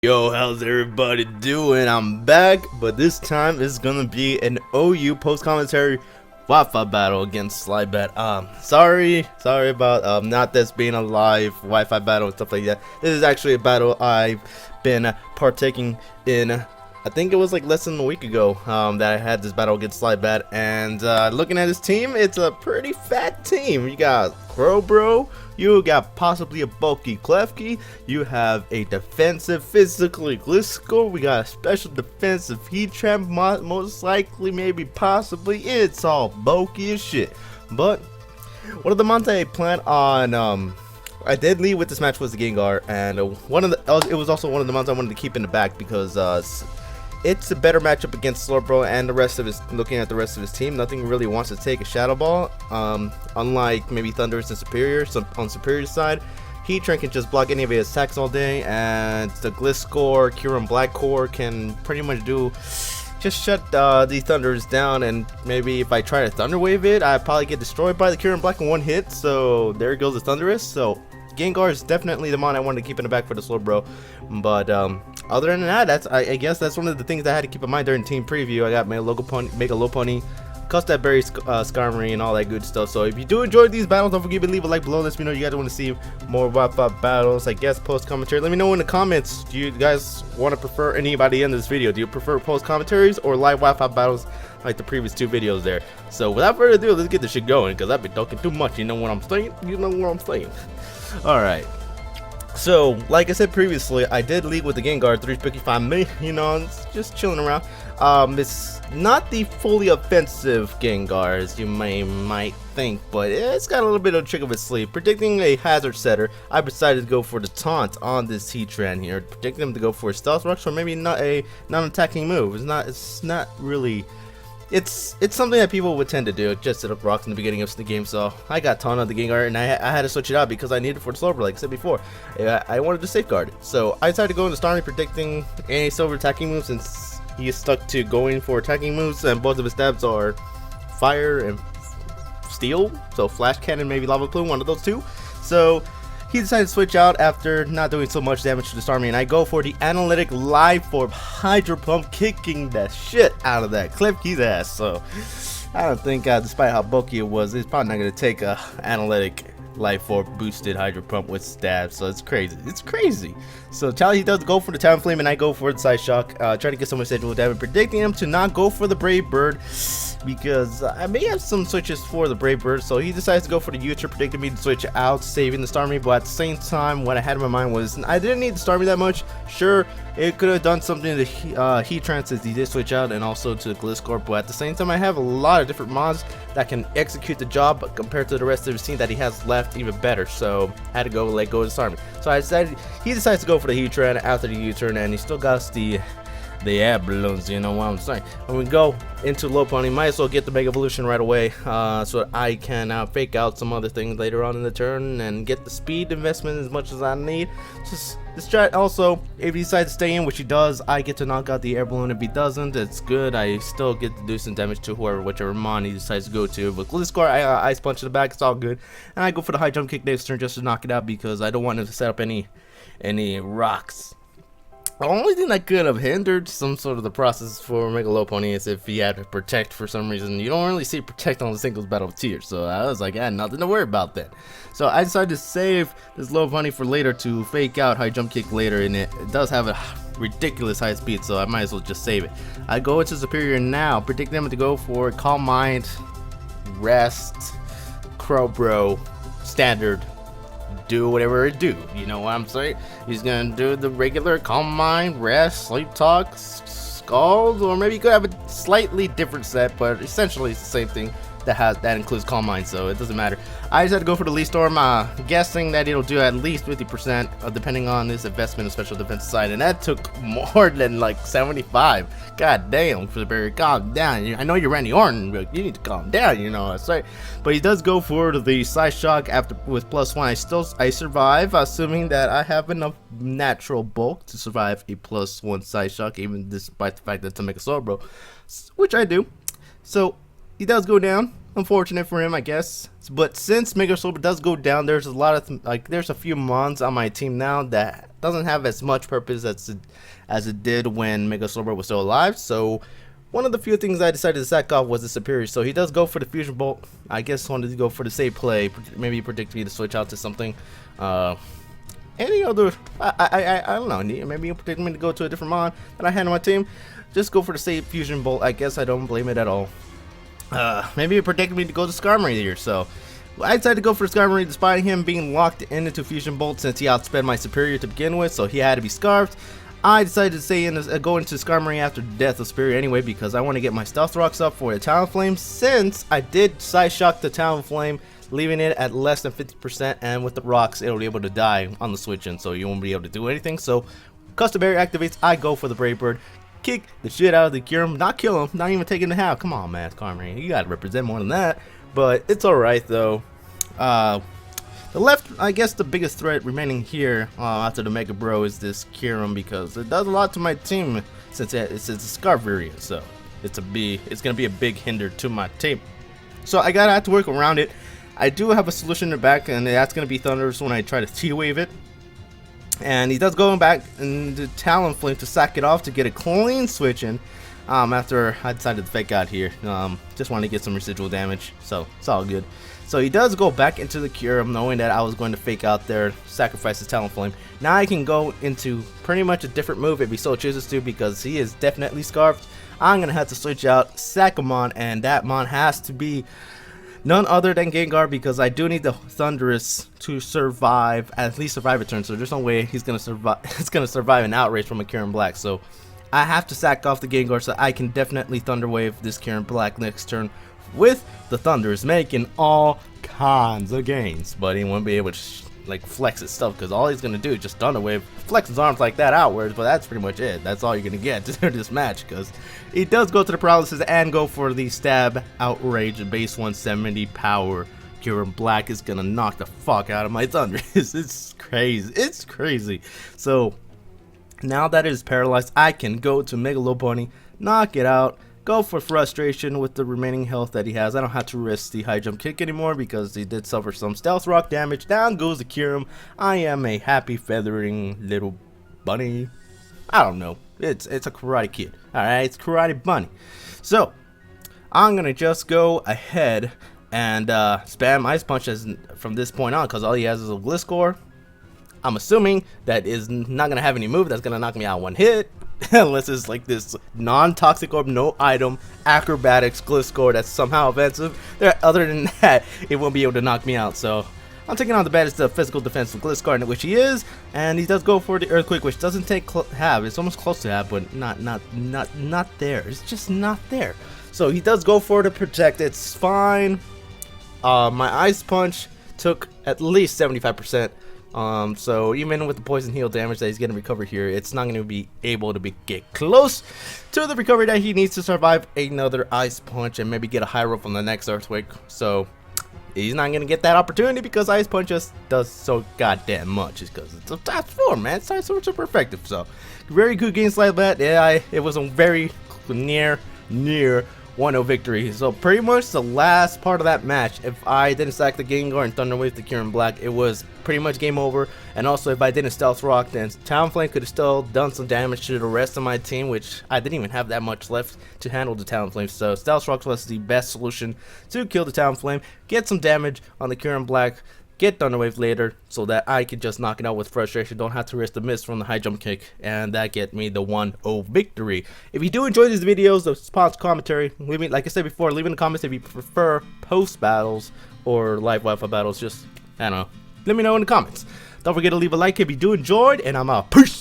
Yo, how's everybody doing? I'm back, but this time it's gonna be an OU post-commentary Wi-Fi battle against Slybat. Sorry about not this being a live Wi-Fi battle and stuff like that. This is actually a battle I've been partaking in. I think it was like less than a week ago that I had this battle against Slybat, and looking at his team, it's a pretty fat team. You got Bro, you got possibly a bulky Klefki, you have a defensive physically Glisco, we got a special defensive Heatran, most likely, maybe, possibly, it's all bulky as shit. But one of the months I planned on, I did lead with this match was the Gengar, and it was also one of the months I wanted to keep in the back because it's a better matchup against Slowbro and the rest of his. Looking at the rest of his team, nothing really wants to take a Shadow Ball. Unlike maybe Thundurus and Superior, so on Superior's side, Heatran can just block any of his attacks all day, and the Gliscor, Kyurem Black Core can pretty much just shut the Thunders down. And maybe if I try to Thunder Wave it, I probably get destroyed by the Kyurem Black in one hit. So there goes the Thundurus. So Gengar is definitely the mon I wanted to keep in the back for the Slowbro. But other than that, I guess that's one of the things I had to keep in mind during team preview. I got Mega Lopunny, Custard Berry, Skarmory, and all that good stuff. So if you do enjoy these battles, don't forget to leave a like below. Let me know you guys want to see more Wi-Fi battles, I guess post commentary. Let me know in the comments. Do you guys want to prefer anybody in this video? Do you prefer post commentaries or live Wi-Fi battles like the previous two videos there? So without further ado, let's get this shit going, because I've been talking too much. You know what I'm saying? You know what I'm saying. Alright. So, like I said previously, I did lead with the Gengar 355 me, you know, it's just chilling around. It's not the fully offensive Gengar, as you might think, but it's got a little bit of a trick of its sleeve. Predicting a Hazard Setter, I decided to go for the Taunt on this Heatran here, predicting him to go for a Stealth Rush, or maybe not a non-attacking move. It's not really. It's something that people would tend to do, just set up rocks in the beginning of the game. So I got Taunt on the Gengar, and I had to switch it out because I needed it for the Slowbro, like I said before. I wanted to safeguard it. So I decided to go into Starmie predicting any silver attacking moves, since he is stuck to going for attacking moves, and both of his stabs are Fire and Steel. So Flash Cannon, maybe Lava Plume, one of those two. So he decided to switch out after not doing so much damage to the Starmie, and I go for the Analytic Life Orb Hydro Pump, kicking the shit out of that Klefki's ass. So I don't think, despite how bulky it was, it's probably not going to take a Analytic Life Orb boosted Hydro Pump with stab. So it's crazy. It's crazy. So Charlie does go for the Talonflame, and I go for the Side Shock. Try to get some residual damage, predicting him to not go for the Brave Bird, because I may have some switches for the Brave Bird. So he decides to go for the U-turn, predicting me to switch out, saving the Starmie. But at the same time, what I had in my mind was I didn't need the Starmie that much. Sure, it could have done something to Heatran, since he did switch out, and also to Gliscor. But at the same time, I have a lot of different mods that can execute the job, but compared to the rest of his team that he has left, even better. So I had to let go of the Starmie. So he decides to go for the Heatran after the U-turn, and he still got the air balloons, you know what I'm saying. When we go into Lopunny, might as well get the Mega Evolution right away, so I can fake out some other things later on in the turn and get the speed investment as much as I need. Just this strat also, if he decides to stay in, which he does, I get to knock out the air balloon. If he doesn't, it's good. I still get to do some damage to whichever mon he decides to go to. But Gliscor, I Ice Punch in the back, it's all good. And I go for the high jump kick next turn just to knock it out, because I don't want him to set up any rocks. The only thing that could have hindered some sort of the process for Mega Lopunny is if he had to Protect for some reason. You don't really see Protect on the singles battle tier, so I was like, I had nothing to worry about then. So I decided to save this Lopunny for later to fake out high jump kick later, and it does have a ridiculous high speed, so I might as well just save it. I go into Superior now, predicting him to go for Calm Mind, Rest, Crowbro, Standard, do whatever it do, you know what I'm saying. He's gonna do the regular Calm Mind, Rest, Sleep Talk, Scald, or maybe he could have a slightly different set, but essentially it's the same thing that includes Calm Mind, so it doesn't matter. I just had to go for the Lee Storm, guessing that it'll do at least 50%, depending on his investment in special defense side, and that took more than like 75. God damn, for the Barry, calm down. I know you're Randy Orton, but you need to calm down, you know what I'm saying. But he does go for the Side Shock after with +1. I survive, assuming that I have enough natural bulk to survive a +1 Side Shock, even despite the fact that to make a Slowbro, which I do. So he does go down. unfortunate for him, I guess. But since Mega Slybat does go down, there's a lot of there's a few mons on my team now that doesn't have as much purpose as it did when Mega Slybat was still alive. So one of the few things I decided to sack off was the Superior. So he does go for the Fusion Bolt. I guess wanted to go for the safe play. Maybe predict me to switch out to something. Any other, I don't know, maybe you predict me to go to a different mon that I had on my team. Just go for the safe Fusion Bolt. I guess I don't blame it at all. Maybe you predicted me to go to Skarmory here, so I decided to go for Skarmory despite him being locked into Fusion Bolt since he outsped my Superior to begin with, so he had to be scarfed. I decided to stay in go into Skarmory after the death of Superior anyway because I want to get my Stealth Rocks up for the Talonflame since I did Side Shock the Talonflame, leaving it at less than 50%, and with the rocks it'll be able to die on the switch in, so you won't be able to do anything. So Custom Berry activates, I go for the Brave Bird, kick the shit out of the Kyurem, not kill him, not even take him to half. Come on, man, Skarmory, you gotta represent more than that. But it's alright though. The left, I guess the biggest threat remaining here after the Mega Bro is this Kyurem because it does a lot to my team since it's a Scarf variant, so it's gonna be a big hinder to my team. So I gotta have to work around it. I do have a solution in the back, and that's gonna be Thunderous when I try to T-Wave it. And he does go back into Talonflame to sack it off to get a clean switch in. After I decided to fake out here, just wanted to get some residual damage, so it's all good. So he does go back into the Kyurem, knowing that I was going to fake out there, sacrifice his Talonflame. Now I can go into pretty much a different move if he so chooses to, because he is definitely scarfed. I'm gonna have to switch out Sakamon, and that mon has to be none other than Gengar, because I do need the Thunderous to survive, at least survive a turn. So there's no way he's gonna survive. It's gonna survive an outrage from a Kyurem Black. So I have to sack off the Gengar so I can definitely Thunder Wave this Kyurem Black next turn with the Thunderous, making all kinds of gains. But he won't be able to like flex his stuff because all he's gonna do is just Thunder Wave, flex his arms like that outwards. But that's pretty much it. That's all you're gonna get to this match, because he does go to the paralysis and go for the stab outrage base 170 power. Kyurem Black is gonna knock the fuck out of my Thunder. It's crazy. It's crazy. So now that it is paralyzed, I can go to Mega Lopunny, knock it out, go for Frustration with the remaining health that he has. I don't have to risk the high jump kick anymore because he did suffer some Stealth Rock damage. Down goes the Kyurem. I am a happy feathering little bunny. I don't know. It's a Karate Kid. Alright, it's Karate Bunny. So I'm gonna just go ahead and spam Ice Punch from this point on, because all he has is a Gliscor. I'm assuming that is not gonna have any move that's gonna knock me out one hit, unless it's like this non-toxic orb, no item, acrobatics Gliscor that's somehow offensive. Other than that, it won't be able to knock me out. So I'm taking on the baddest physical defensive Gliscor, which he is, and he does go for the Earthquake, which doesn't take half. It's almost close to half, but not there. It's just not there. So he does go for the Protect. It's fine. My Ice Punch took at least 75%. So even with the poison heal damage that he's gonna recover here, it's not gonna be able to get close to the recovery that he needs to survive another Ice Punch and maybe get a high roll from the next Earthquake. So he's not gonna get that opportunity because Ice Punch just does so goddamn much. It's because it's a top 4, man. It's not so super effective. So very good games like that. Yeah, it was a very near 1-0 victory. So pretty much the last part of that match, if I didn't sack the Gengar and Thunder Wave the Kyurem Black, it was pretty much game over. And also if I didn't Stealth Rock, then Talonflame could have still done some damage to the rest of my team, which I didn't even have that much left to handle the Talonflame. So Stealth Rock was the best solution to kill the Talonflame, get some damage on the Kyurem Black, get Thunder Wave later so that I could just knock it out with Frustration, don't have to risk the miss from the high jump kick, and that get me the 1-0 victory. If you do enjoy these videos, the sponsor commentary, leave me, like I said before, leave in the comments if you prefer post battles or live Wi-Fi battles. Just, I don't know, let me know in the comments. Don't forget to leave a like if you do enjoy, and I'm out. Peace!